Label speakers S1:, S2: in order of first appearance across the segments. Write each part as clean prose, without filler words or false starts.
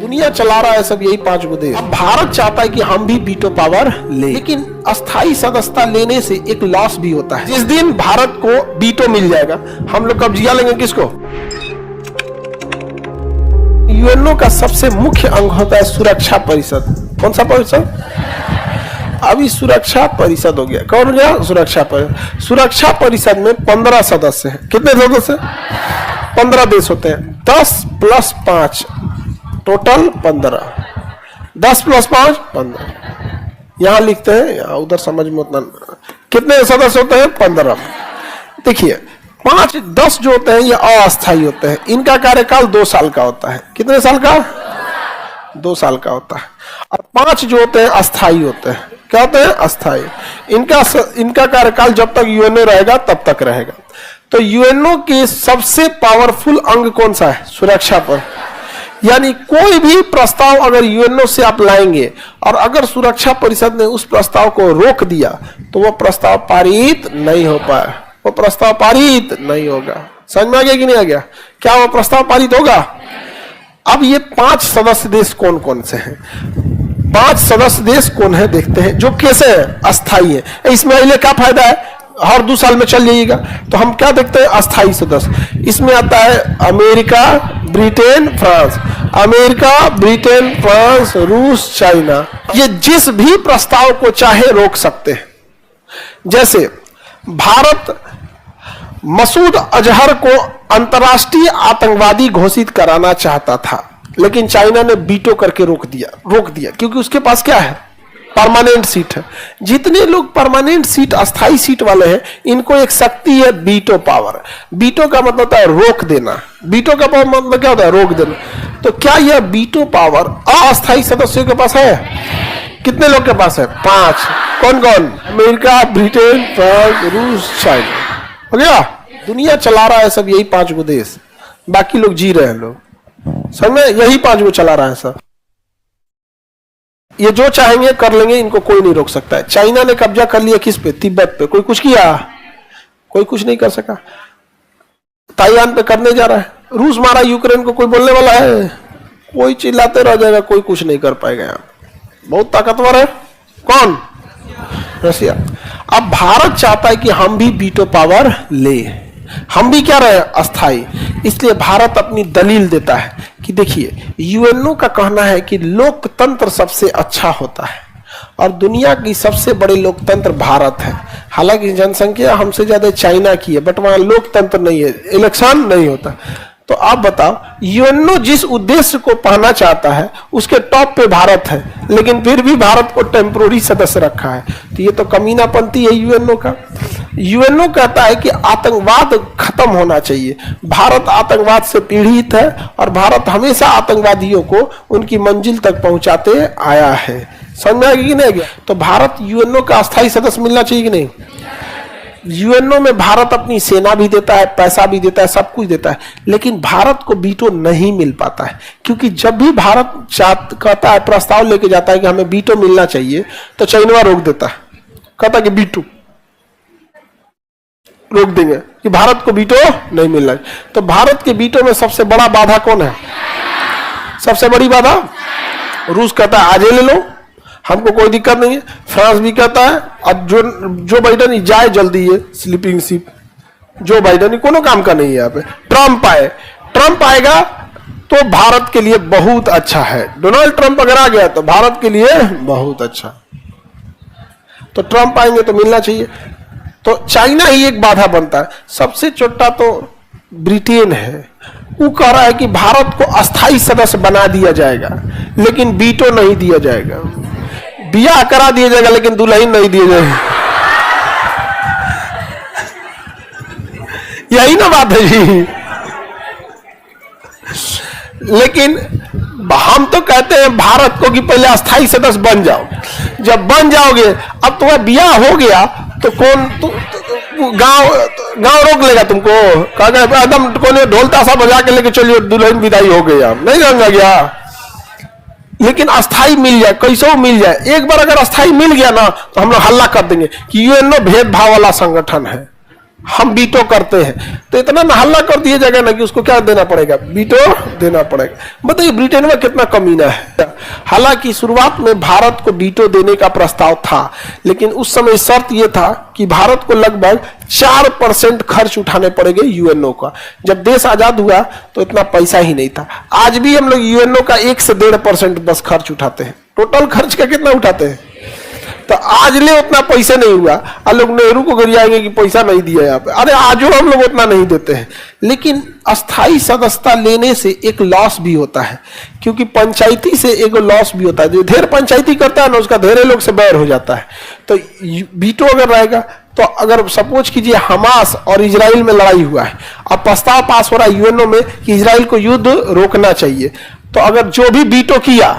S1: दुनिया चला रहा है सब यही 5 गो देश। अब भारत चाहता है कि हम भी वीटो पावर ले, लेकिन अस्थायी सदस्यता लेने से एक लॉस भी होता है। जिस दिन भारत को वीटो मिल जाएगा, हम लोग कब्जिया लेंगे किसको? यूएनओ का सबसे मुख्य अंग होता है सुरक्षा परिषद। कौन सा परिषद? अभी सुरक्षा परिषद हो गया। कौन हो गया? सुरक्षा परिषद। सुरक्षा परिषद में 15 सदस्य हैं। कितने सदस्य? 15 देश होते हैं। 10 + 5 टोटल 15। 10 + 5 15। यहां लिखते हैं, यहाँ उधर समझ में उतना। कितने सदस्य होते हैं? 15। देखिए 5 10 जो होते हैं ये अस्थायी होते हैं। इनका कार्यकाल 2 साल का होता है। कितने साल का? 2 साल का होता है। और 5 जो होते हैं अस्थायी होते हैं। क्या होते हैं? अस्थायी। इनका कार्यकाल जब तक यूएनओ रहेगा तब तक रहेगा। तो यूएनओ के सबसे पावरफुल अंग कौन सा है? सुरक्षा पर। यानी कोई भी प्रस्ताव अगर यूएनओ से आप लाएंगे और अगर सुरक्षा परिषद ने उस प्रस्ताव को रोक दिया तो वो प्रस्ताव पारित नहीं हो पाया। वो प्रस्ताव पारित नहीं होगा। समझ में आ गया कि नहीं आ गया? क्या वो प्रस्ताव पारित होगा? अब ये 5 सदस्य देश कौन कौन से हैं? 5 सदस्य देश कौन है देखते हैं, जो कैसे है? अस्थायी है। इसमें अगले क्या फायदा है? हर 2 साल में चल जाइएगा। तो हम क्या देखते हैं? अस्थायी सदस्य। इसमें आता है America, Britain, France. America, Britain, France, रूस, चाइना। ये जिस भी प्रस्ताव को चाहे रोक सकते हैं। जैसे भारत मसूद अजहर को अंतर्राष्ट्रीय आतंकवादी घोषित कराना चाहता था, लेकिन चाइना ने वीटो करके रोक दिया क्योंकि उसके पास क्या है? परमानेंट सीट है। जितने लोग परमानेंट सीट, अस्थाई सीट वाले हैं, इनको एक शक्ति है वीटो पावर। वीटो का मतलब होता है रोक देना। वीटो का मतलब क्या होता है? रोक देना। तो क्या यह वीटो पावर अस्थाई सदस्यों के पास है? कितने लोग के पास है? 5। कौन कौन? अमेरिका, ब्रिटेन, फ्रांस, रूस, चाइना। हो गया? दुनिया चला रहा है सब यही 5 गो देश। बाकी लोग जी रहे हैं। लोग समझ में? यही 5 गो चला रहा है सब। ये जो चाहेंगे कर लेंगे, इनको कोई नहीं रोक सकता है। चाइना ने कब्जा कर लिया किस पे? तिब्बत पे। कोई कुछ किया? कोई कुछ नहीं कर सका। ताइवान पे करने जा रहा है। रूस मारा यूक्रेन को, कोई बोलने वाला है? कोई चिल्लाते रह जाएगा, कोई कुछ नहीं कर पाएगा। यहाँ बहुत ताकतवर है। कौन? रशिया। अब भारत चाहता है कि हम भी वीटो पावर ले, हम भी क्या रहे? अस्थाई। इसलिए भारत अपनी दलील देता है कि देखिए यूएनओ का कहना है कि लोकतंत्र सबसे अच्छा होता है और दुनिया की सबसे बड़ी लोकतंत्र भारत है। हालांकि जनसंख्या हमसे ज्यादा चाइना की है, बट वहां लोकतंत्र नहीं है, इलेक्शन नहीं होता। तो आप बताओ, यूएनओ जिस उद्देश्य को पाना चाहता है उसके टॉप पे भारत है, लेकिन फिर भी भारत को टेम्पोररी सदस्य रखा है। तो ये तो कमीनापंती है यूएनओ का। यूएनओ कहता है कि आतंकवाद खत्म होना चाहिए। भारत आतंकवाद से पीड़ित है और भारत हमेशा आतंकवादियों को उनकी मंजिल तक पहुंचाते आया है। समझ में आ गया कि नहीं गया? तो भारत यूएनओ का अस्थायी सदस्य मिलना चाहिए कि नहीं? यूएनओ में भारत अपनी सेना भी देता है, पैसा भी देता है, सब कुछ देता है, लेकिन भारत को वीटो नहीं मिल पाता है। क्योंकि जब भी भारत कहता है, प्रस्ताव लेके जाता है कि हमें वीटो मिलना चाहिए, तो चाइना रोक देता है। कहता है कि वीटो रोक देंगे कि भारत को वीटो नहीं मिल रहा है। तो भारत के वीटो में सबसे बड़ा बाधा कौन है? सबसे बड़ी बाधा रूस कहता है आज ले लो, हमको कोई दिक्कत नहीं है। फ्रांस भी कहता है, और जो बाइडन जाए जल्दी, ये स्लीपिंग शिप जो बाइडन कोनो काम का नहीं है। यहाँ पे ट्रंप आएगा तो भारत के लिए बहुत अच्छा है। डोनाल्ड ट्रंप अगर आ गया तो भारत के लिए बहुत अच्छा। तो ट्रंप आएंगे तो मिलना चाहिए। तो चाइना ही एक बाधा बनता है। सबसे छोटा तो ब्रिटेन है। वो कह रहा है कि भारत को अस्थाई सदस्य बना दिया जाएगा, लेकिन वीटो नहीं दिया जाएगा। बियाह करा दिया जाएगा, लेकिन दुल्हन नहीं दिया जाएगा। यही ना बात है जी। लेकिन हम तो कहते हैं भारत को कि पहले अस्थाई सदस्य बन जाओ। जब बन जाओगे, अब तुम्हारा बियाह हो गया तो कौन गांव रोक लेगा तुमको? कहेगा एकदम कोने ढोल ताशा बजा के लेके चलिए, दुल्हन विदाई हो गई, हम नहीं रंगा गया। लेकिन अस्थाई मिल जाए, कैसे मिल जाए। एक बार अगर अस्थाई मिल गया ना, तो हम लोग हल्ला कर देंगे कि यूएनओ भेदभाव वाला संगठन है। हम वीटो करते हैं, तो इतना ना हल्ला कर दिया जाएगा ना कि उसको क्या देना पड़ेगा, वीटो देना पड़ेगा। बताइए ब्रिटेन में कितना कमीना है। हालांकि शुरुआत में भारत को वीटो देने का प्रस्ताव था, लेकिन उस समय शर्त यह था कि भारत को लगभग 4% खर्च उठाने पड़ेंगे यूएनओ का। जब देश आजाद हुआ तो इतना पैसा ही नहीं था। आज भी हम लोग यूएनओ का 1 से 1.5% बस खर्च उठाते हैं। टोटल खर्च का कितना उठाते हैं? तो आज ले उतना पैसा नहीं हुआ। और लोग नेहरू को गरियाएंगे कि पैसा नहीं दिया यहाँ पे। अरे आज हम लोग उतना नहीं देते हैं। लेकिन अस्थाई सदस्यता लेने से एक लॉस भी होता है, क्योंकि पंचायती से एक लॉस भी होता है। जो ढेर पंचायती करता है ना, उसका ढेरे लोग से बैर हो जाता है। तो वीटो अगर रहेगा तो अगर सपोज कीजिए हमास और इजराइल में लड़ाई हुआ है, अब प्रस्ताव पास हो रहा है यूएनओ में कि इजराइल को युद्ध रोकना चाहिए, तो अगर जो भी वीटो किया,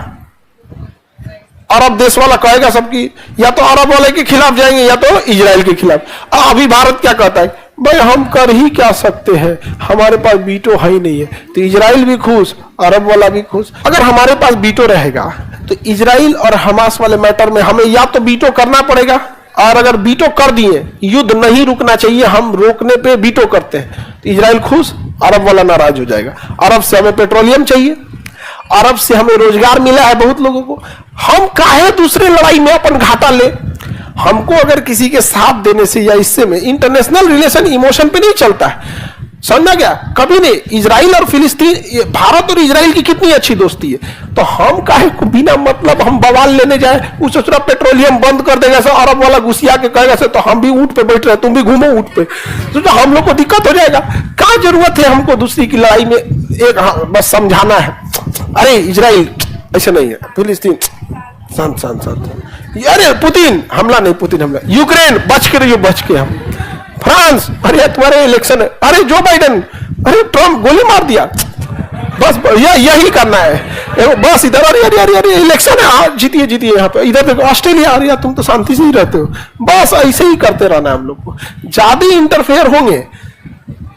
S1: अरब देश वाला कहेगा सबकी, या तो अरब वाले के खिलाफ जाएंगे या तो इजराइल के खिलाफ। अभी भारत क्या कहता है, भाई हम कर ही क्या सकते हैं, हमारे पास वीटो है ही नहीं है। तो इजराइल भी खुश, अरब वाला भी खुश। अगर हमारे पास वीटो रहेगा तो इजराइल और हमास वाले मैटर में हमें या तो वीटो करना पड़ेगा, और अगर वीटो कर दिए, युद्ध नहीं रुकना चाहिए, हम रोकने पे वीटो करते हैं, तो इजराइल खुश, अरब वाला नाराज हो जाएगा। अरब से हमें पेट्रोलियम चाहिए, अरब से हमें रोजगार मिला है बहुत लोगों को, हम काहे दूसरे लड़ाई में अपन घाटा ले। हमको अगर किसी के साथ देने से या इससे में, इंटरनेशनल रिलेशन इमोशन पे नहीं चलता है, समझा क्या? कभी नहीं। इजराइल और फिलिस्तीन, भारत और इजराइल की कितनी अच्छी दोस्ती है, तो हम काहे को बिना मतलब हम बवाल लेने जाए। उस दूसरा पेट्रोलियम बंद कर देगा सो, अरब वाला घुसिया के कहेगा से, तो हम भी ऊंट पे बैठ रहे, तुम भी घूमो ऊंट पे, तो हम लोग को दिक्कत हो जाएगा। क्या जरूरत है हमको दूसरी की लड़ाई में? एक बस समझाना है, अरे इजराइल ऐसे नहीं है, फिलिस्तीन शांत शांत शांत, अरे पुतिन हमला नहीं, पुतिन हमला, यूक्रेन बच के रहियो, बच के हम, फ्रांस अरे तुम्हारे इलेक्शन है, अरे जो बाइडेन, अरे ट्रम्प गोली मार दिया, बस यही करना है बस। इधर अरे अरे अरे अरे इलेक्शन है, जीतिए जीतिए यहाँ पे, इधर देखो ऑस्ट्रेलिया, अरे तुम तो शांति से ही रहते हो। बस ऐसे ही करते रहना है हम लोग को। ज्यादा इंटरफेयर होंगे,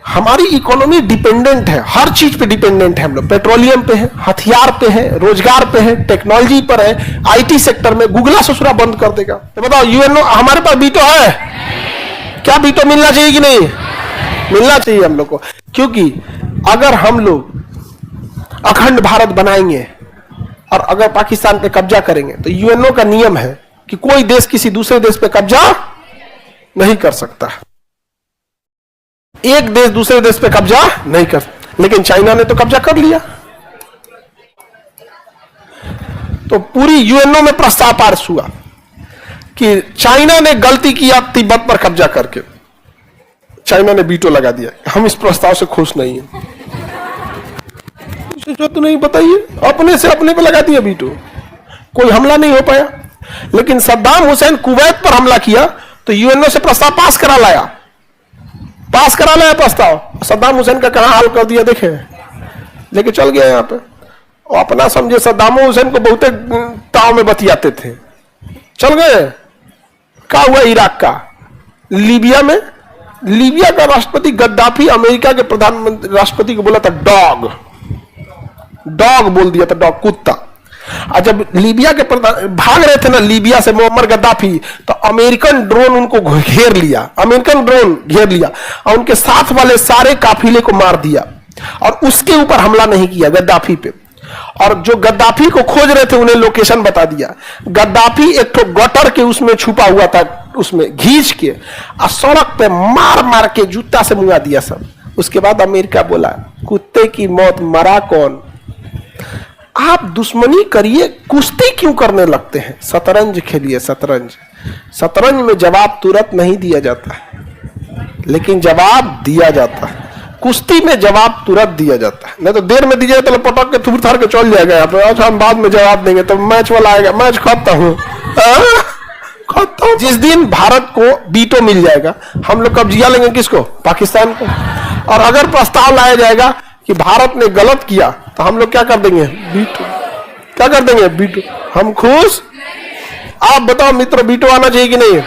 S1: हमारी इकोनॉमी डिपेंडेंट है, हर चीज पे डिपेंडेंट है हम लोग। पेट्रोलियम पे है, हथियार पे है, रोजगार पे है, टेक्नोलॉजी पर है, आईटी सेक्टर में गूगला ससुरा बंद कर देगा। तो बताओ यूएनओ हमारे पास वीटो है क्या? वीटो मिलना चाहिए कि नहीं? मिलना चाहिए हम लोग को, क्योंकि अगर हम लोग अखंड भारत बनाएंगे और अगर पाकिस्तान पे कब्जा करेंगे, तो यूएनओ का नियम है कि कोई देश किसी दूसरे देश पे कब्जा नहीं कर सकता। एक देश दूसरे देश पे कब्जा नहीं कर, लेकिन चाइना ने तो कब्जा कर लिया। तो पूरी यूएनओ में प्रस्ताव पास हुआ कि चाइना ने गलती किया तिब्बत पर कब्जा करके, चाइना ने वीटो लगा दिया। हम इस प्रस्ताव से खुश नहीं है। जो तो नहीं बताइए, अपने से अपने पे लगा दिया वीटो, कोई हमला नहीं हो पाया। लेकिन सद्दाम हुसैन कुवैत पर हमला किया तो यूएनओ से प्रस्ताव पास करा लाया प्रस्ताव। सद्दाम हुसैन का कहां हाल कर दिया देखे, लेके चल गया यहाँ पे। और अपना समझे सद्दाम हुसैन को बहुते ताव में बतियाते थे, चल गए। क्या हुआ इराक का, लीबिया में? लीबिया का राष्ट्रपति गद्दाफी अमेरिका के प्रधानमंत्री राष्ट्रपति को बोला था डॉग बोल दिया था, डॉग कुत्ता। और जब लीबिया के भाग रहे थे ना लीबिया से मुअम्मर गद्दाफी, तो अमेरिकन ड्रोन उनको घेर लिया, और उनके साथ वाले सारे काफिले को मार दिया, और उसके ऊपर हमला नहीं किया गद्दाफी पे। और जो गद्दाफी को खोज रहे थे उन्हें लोकेशन बता दिया। गद्दाफी एक तो गटर के उसमें छुपा हुआ था, उसमें घींच के और सड़क पे मार मार के जूता से मुआ दिया सब। उसके बाद अमेरिका बोला कुत्ते की मौत मरा कौन? आप दुश्मनी करिए, कुश्ती क्यों करने लगते हैं? शतरंज खेलिए, शतरंज में जवाब तुरंत नहीं दिया जाता है, लेकिन जवाब दिया जाता है। कुश्ती में जवाब तुरंत दिया जाता है, नहीं तो देर में दीजिए तो पटक के थूर थार के चल जाएगा यहाँ पे। अच्छा हम बाद में जवाब देंगे, तो मैच वाला आएगा, मैच खत्म। जिस दिन भारत को वीटो मिल जाएगा, हम लोग कब्जा लेंगे किसको? पाकिस्तान को। और अगर प्रस्ताव लाया जाएगा कि भारत ने गलत किया, तो हम लोग क्या कर देंगे? वीटो। क्या कर देंगे? वीटो। हम खुश? आप बताओ मित्रों, वीटो आना चाहिए कि नहीं?